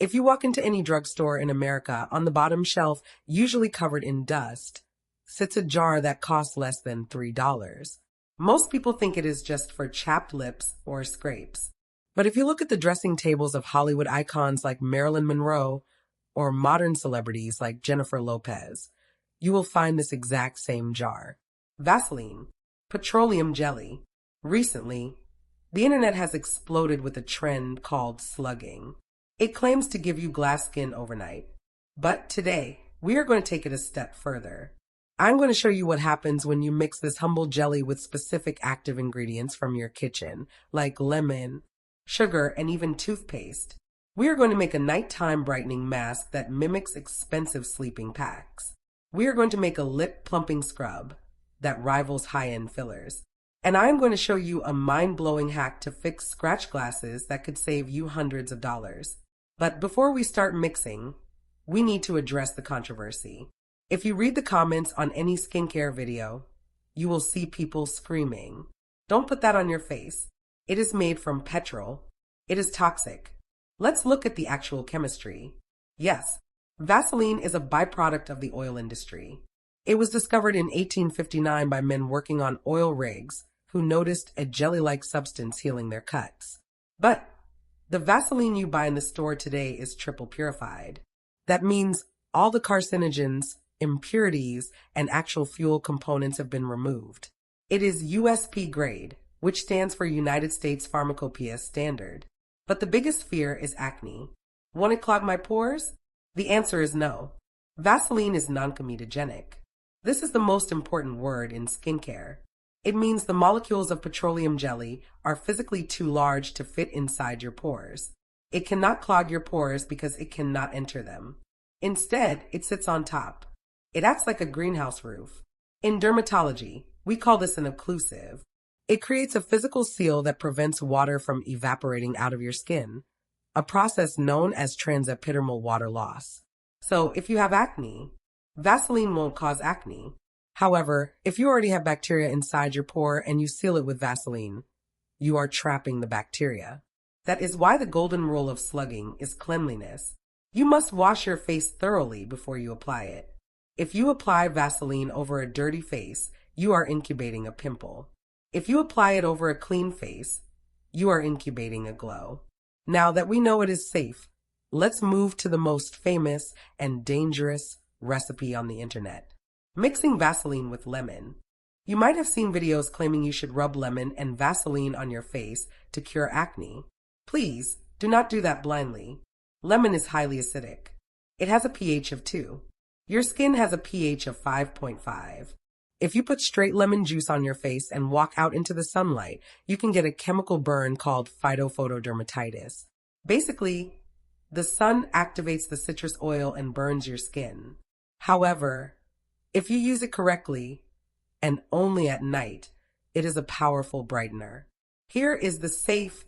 If you walk into any drugstore in America, on the bottom shelf, usually covered in dust, sits a jar that costs less than $3. Most people think it is just for chapped lips or scrapes. But if you look at the dressing tables of Hollywood icons like Marilyn Monroe or modern celebrities like Jennifer Lopez, you will find this exact same jar. Vaseline, petroleum jelly. Recently, the internet has exploded with a trend called slugging. It claims to give you glass skin overnight. But today, we are going to take it a step further. I'm going to show you what happens when you mix this humble jelly with specific active ingredients from your kitchen, like lemon, sugar, and even toothpaste. We are going to make a nighttime brightening mask that mimics expensive sleeping packs. We are going to make a lip plumping scrub that rivals high-end fillers. And I'm going to show you a mind-blowing hack to fix scratch glasses that could save you hundreds of dollars. But before we start mixing, we need to address the controversy. If you read the comments on any skincare video, you will see people screaming. Don't put that on your face. It is made from petrol. It is toxic. Let's look at the actual chemistry. Yes, Vaseline is a byproduct of the oil industry. It was discovered in 1859 by men working on oil rigs who noticed a jelly-like substance healing their cuts. But the Vaseline you buy in the store today is triple purified. That means all the carcinogens, impurities, and actual fuel components have been removed. It is USP grade, which stands for United States Pharmacopoeia Standard. But the biggest fear is acne. Want to clog my pores? The answer is no. Vaseline is non-comedogenic. This is the most important word in skincare. It means the molecules of petroleum jelly are physically too large to fit inside your pores. It cannot clog your pores because it cannot enter them. Instead, it sits on top. It acts like a greenhouse roof. In dermatology, we call this an occlusive. It creates a physical seal that prevents water from evaporating out of your skin, a process known as transepidermal water loss. So if you have acne, Vaseline won't cause acne. However, if you already have bacteria inside your pore and you seal it with Vaseline, you are trapping the bacteria. That is why the golden rule of slugging is cleanliness. You must wash your face thoroughly before you apply it. If you apply Vaseline over a dirty face, you are incubating a pimple. If you apply it over a clean face, you are incubating a glow. Now that we know it is safe, let's move to the most famous and dangerous recipe on the internet. Mixing Vaseline with lemon. You might have seen videos claiming you should rub lemon and Vaseline on your face to cure acne. Please, do not do that blindly. Lemon is highly acidic. It has a pH of 2. Your skin has a pH of 5.5. If you put straight lemon juice on your face and walk out into the sunlight, you can get a chemical burn called phytophotodermatitis. Basically, the sun activates the citrus oil and burns your skin. However, if you use it correctly, and only at night, it is a powerful brightener. Here is the safe,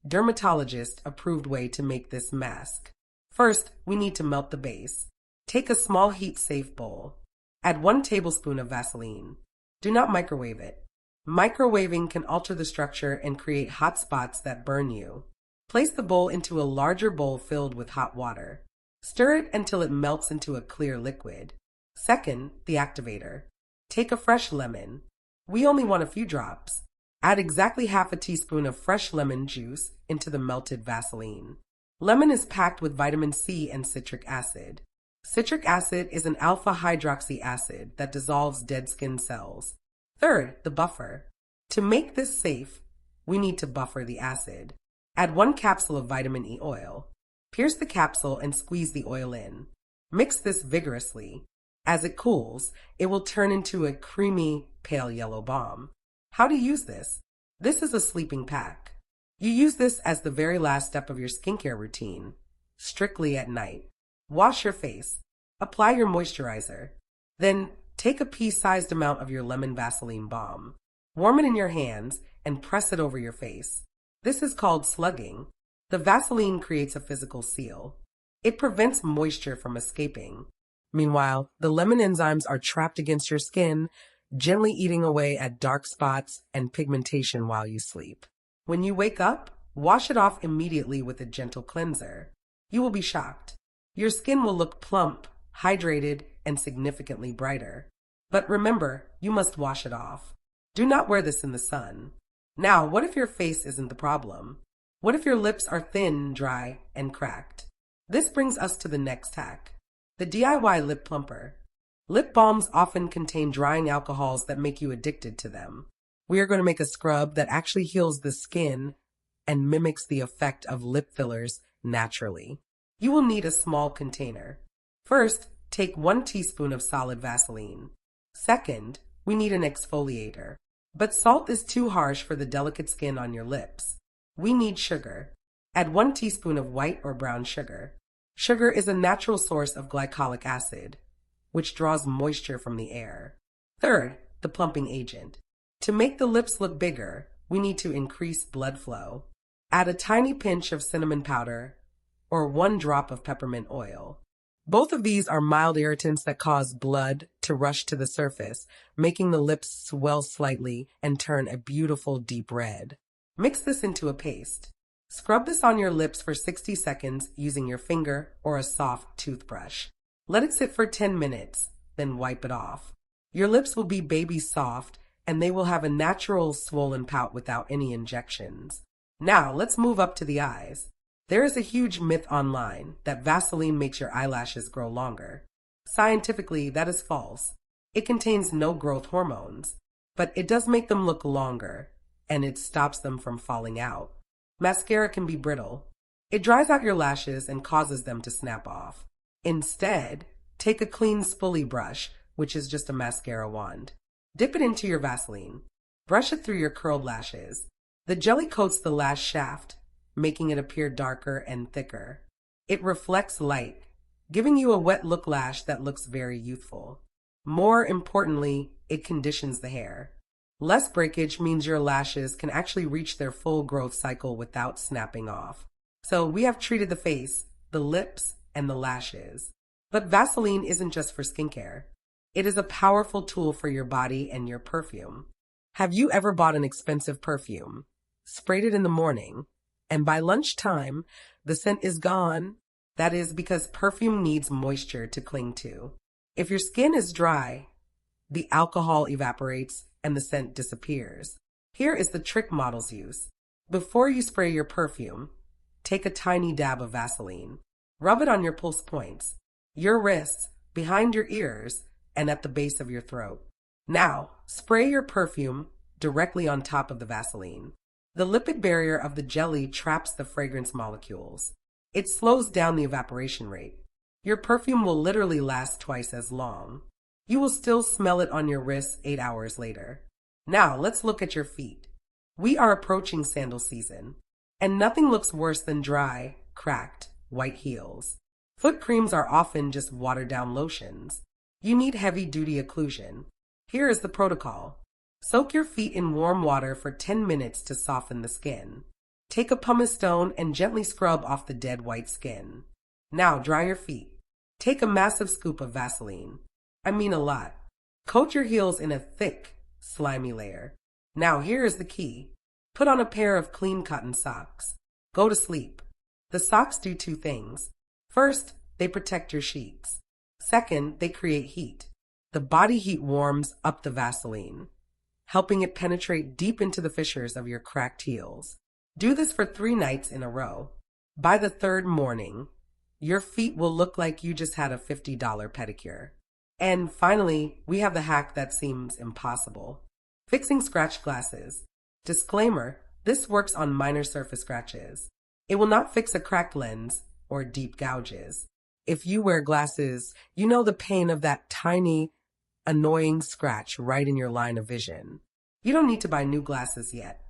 dermatologist-approved way to make this mask. First, we need to melt the base. Take a small heat-safe bowl. Add 1 tablespoon of Vaseline. Do not microwave it. Microwaving can alter the structure and create hot spots that burn you. Place the bowl into a larger bowl filled with hot water. Stir it until it melts into a clear liquid. Second, the activator. Take a fresh lemon. We only want a few drops. Add exactly half a teaspoon of fresh lemon juice into the melted Vaseline. Lemon is packed with vitamin C and citric acid. Citric acid is an alpha-hydroxy acid that dissolves dead skin cells. Third, the buffer. To make this safe, we need to buffer the acid. Add 1 capsule of vitamin E oil. Pierce the capsule and squeeze the oil in. Mix this vigorously. As it cools, it will turn into a creamy, pale yellow balm. How to use this? This is a sleeping pack. You use this as the very last step of your skincare routine, strictly at night. Wash your face. Apply your moisturizer. Then take a pea-sized amount of your lemon Vaseline balm. Warm it in your hands and press it over your face. This is called slugging. The Vaseline creates a physical seal. It prevents moisture from escaping. Meanwhile, the lemon enzymes are trapped against your skin, gently eating away at dark spots and pigmentation while you sleep. When you wake up, wash it off immediately with a gentle cleanser. You will be shocked. Your skin will look plump, hydrated, and significantly brighter. But remember, you must wash it off. Do not wear this in the sun. Now, what if your face isn't the problem? What if your lips are thin, dry, and cracked? This brings us to the next hack, the DIY lip plumper. Lip balms often contain drying alcohols that make you addicted to them. We are going to make a scrub that actually heals the skin and mimics the effect of lip fillers naturally. You will need a small container. First, take 1 teaspoon of solid Vaseline. Second, we need an exfoliator. But salt is too harsh for the delicate skin on your lips. We need sugar. Add 1 teaspoon of white or brown sugar. Sugar is a natural source of glycolic acid, which draws moisture from the air. Third, the plumping agent. To make the lips look bigger, we need to increase blood flow. Add a tiny pinch of cinnamon powder or 1 drop of peppermint oil. Both of these are mild irritants that cause blood to rush to the surface, making the lips swell slightly and turn a beautiful deep red. Mix this into a paste. Scrub this on your lips for 60 seconds using your finger or a soft toothbrush. Let it sit for 10 minutes, then wipe it off. Your lips will be baby soft and they will have a natural swollen pout without any injections. Now, let's move up to the eyes. There is a huge myth online that Vaseline makes your eyelashes grow longer. Scientifically, that is false. It contains no growth hormones, but it does make them look longer, and it stops them from falling out. Mascara can be brittle. It dries out your lashes and causes them to snap off. Instead, take a clean spoolie brush, which is just a mascara wand. Dip it into your Vaseline. Brush it through your curled lashes. The jelly coats the lash shaft, making it appear darker and thicker. It reflects light, giving you a wet look lash that looks very youthful. More importantly, it conditions the hair. Less breakage means your lashes can actually reach their full growth cycle without snapping off. So we have treated the face, the lips, and the lashes. But Vaseline isn't just for skincare. It is a powerful tool for your body and your perfume. Have you ever bought an expensive perfume, sprayed it in the morning, and by lunchtime, the scent is gone? That is because perfume needs moisture to cling to. If your skin is dry, the alcohol evaporates and the scent disappears. Here is the trick models use. Before you spray your perfume, take a tiny dab of Vaseline. Rub it on your pulse points, your wrists, behind your ears, and at the base of your throat. Now, spray your perfume directly on top of the Vaseline. The lipid barrier of the jelly traps the fragrance molecules. It slows down the evaporation rate. Your perfume will literally last twice as long. You will still smell it on your wrists 8 hours later. Now, let's look at your feet. We are approaching sandal season, and nothing looks worse than dry, cracked, white heels. Foot creams are often just watered-down lotions. You need heavy-duty occlusion. Here is the protocol. Soak your feet in warm water for 10 minutes to soften the skin. Take a pumice stone and gently scrub off the dead white skin. Now dry your feet. Take a massive scoop of Vaseline. I mean a lot. Coat your heels in a thick, slimy layer. Now here is the key. Put on a pair of clean cotton socks. Go to sleep. The socks do 2 things. First, they protect your sheets. Second, they create heat. The body heat warms up the Vaseline, helping it penetrate deep into the fissures of your cracked heels. Do this for 3 nights in a row. By the 3rd morning, your feet will look like you just had a $50 pedicure. And finally, we have the hack that seems impossible. Fixing scratched glasses. Disclaimer, this works on minor surface scratches. It will not fix a cracked lens or deep gouges. If you wear glasses, you know the pain of that tiny, annoying scratch right in your line of vision. You don't need to buy new glasses yet.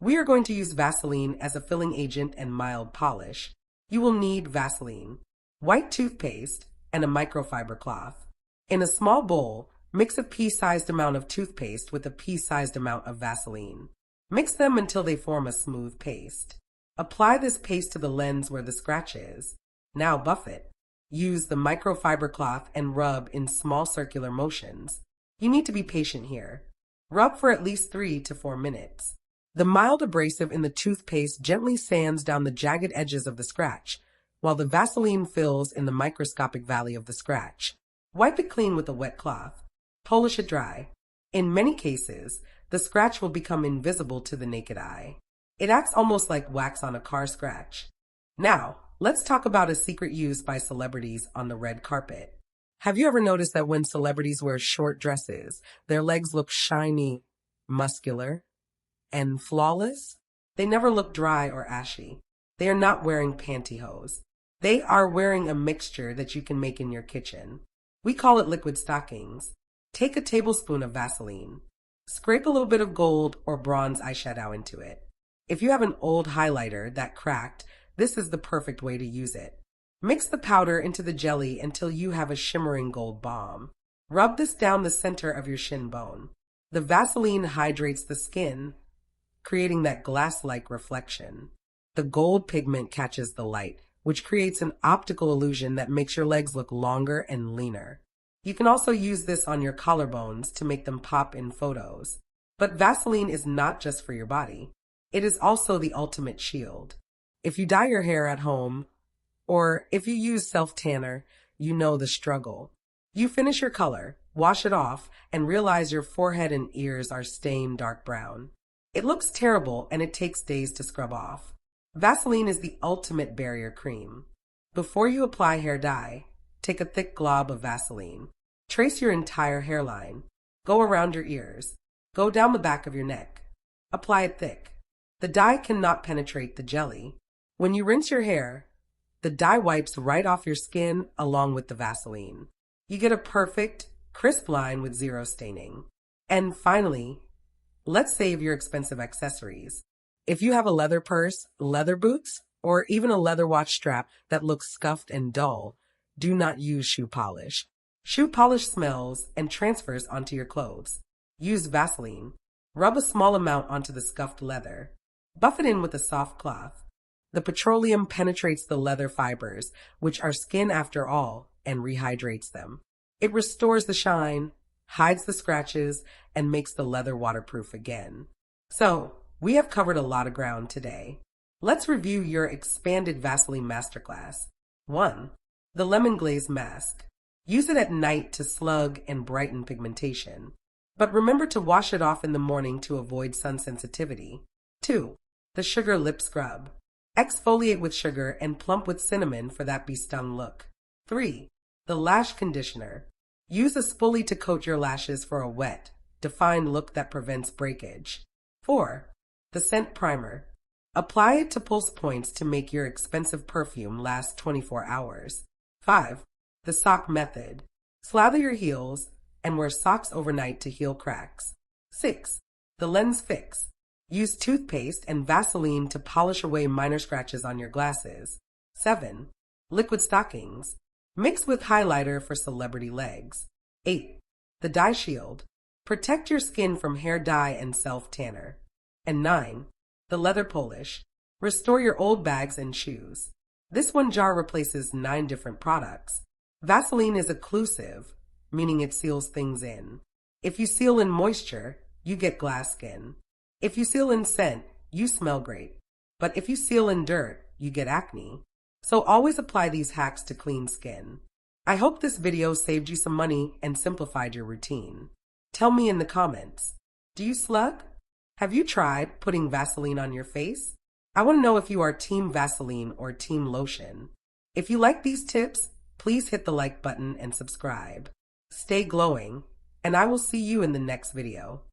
We are going to use Vaseline as a filling agent and mild polish. You will need Vaseline, white toothpaste, and a microfiber cloth. In a small bowl, mix a pea-sized amount of toothpaste with a pea-sized amount of Vaseline. Mix them until they form a smooth paste. Apply this paste to the lens where the scratch is. Now buff it. Use the microfiber cloth and rub in small circular motions. You need to be patient here. Rub for at least 3 to 4 minutes. The mild abrasive in the toothpaste gently sands down the jagged edges of the scratch, while the Vaseline fills in the microscopic valley of the scratch. Wipe it clean with a wet cloth. Polish it dry. In many cases, the scratch will become invisible to the naked eye. It acts almost like wax on a car scratch. Now, let's talk about a secret used by celebrities on the red carpet. Have you ever noticed that when celebrities wear short dresses, their legs look shiny, muscular, and flawless? They never look dry or ashy. They are not wearing pantyhose. They are wearing a mixture that you can make in your kitchen. We call it liquid stockings. Take a tablespoon of Vaseline. Scrape a little bit of gold or bronze eyeshadow into it. If you have an old highlighter that cracked, this is the perfect way to use it. Mix the powder into the jelly until you have a shimmering gold bomb. Rub this down the center of your shin bone. The Vaseline hydrates the skin, creating that glass-like reflection. The gold pigment catches the light, which creates an optical illusion that makes your legs look longer and leaner. You can also use this on your collarbones to make them pop in photos. But Vaseline is not just for your body. It is also the ultimate shield. If you dye your hair at home, or if you use self-tanner, you know the struggle. You finish your color, wash it off, and realize your forehead and ears are stained dark brown. It looks terrible and it takes days to scrub off. Vaseline is the ultimate barrier cream. Before you apply hair dye, take a thick glob of Vaseline. Trace your entire hairline. Go around your ears. Go down the back of your neck. Apply it thick. The dye cannot penetrate the jelly. When you rinse your hair, the dye wipes right off your skin along with the Vaseline. You get a perfect, crisp line with zero staining. And finally, let's save your expensive accessories. If you have a leather purse, leather boots, or even a leather watch strap that looks scuffed and dull, do not use shoe polish. Shoe polish smells and transfers onto your clothes. Use Vaseline. Rub a small amount onto the scuffed leather. Buff it in with a soft cloth. The petroleum penetrates the leather fibers, which are skin after all, and rehydrates them. It restores the shine, hides the scratches, and makes the leather waterproof again. So, we have covered a lot of ground today. Let's review your expanded Vaseline masterclass. 1. The lemon glaze mask. Use it at night to slug and brighten pigmentation. But remember to wash it off in the morning to avoid sun sensitivity. 2. The sugar lip scrub. Exfoliate with sugar and plump with cinnamon for that be-stung look. 3. The lash conditioner. Use a spoolie to coat your lashes for a wet, defined look that prevents breakage. 4. The scent primer. Apply it to pulse points to make your expensive perfume last 24 hours. 5. The sock method. Slather your heels and wear socks overnight to heal cracks. 6. The lens fix. Use toothpaste and Vaseline to polish away minor scratches on your glasses. 7. Liquid stockings. Mix with highlighter for celebrity legs. 8. The dye shield. Protect your skin from hair dye and self-tanner. And 9. The leather polish. Restore your old bags and shoes. This one jar replaces 9 different products. Vaseline is occlusive, meaning it seals things in. If you seal in moisture, you get glass skin. If you seal in scent, you smell great. But if you seal in dirt, you get acne. So always apply these hacks to clean skin. I hope this video saved you some money and simplified your routine. Tell me in the comments, do you slug? Have you tried putting Vaseline on your face? I want to know if you are Team Vaseline or Team Lotion. If you like these tips, please hit the like button and subscribe. Stay glowing, and I will see you in the next video.